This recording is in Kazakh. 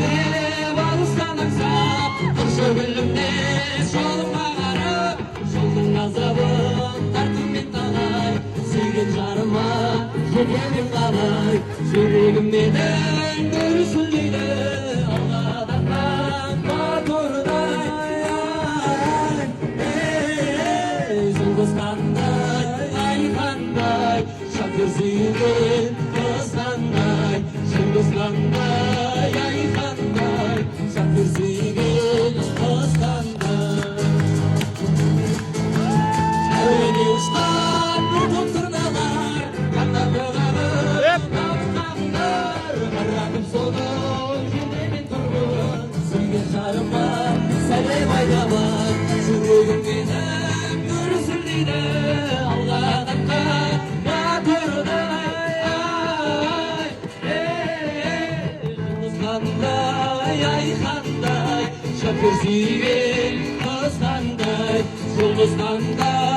алыстан аңсап тұршы гүлімде жолыма қарап жолдың азабын тартыммен талай сүйген жарыма жетемін қалай жүрегім менің дүрсілдейді алладан мотордай жұлдыз қандай ай қандай шақыр сүйген қыз қандай жұлдыз қандай ай қандай шақыр сүйген қыз қандай әуеде ұшқан бұлбұл тырналар қанаты қағып тауқандар қарағым соны кеудемен тұрмын сүйген жарыма сәлем айдамақ жүрегім менің дүрсілдейді алға Şakır suyun kız kanday, жұлдыз қандай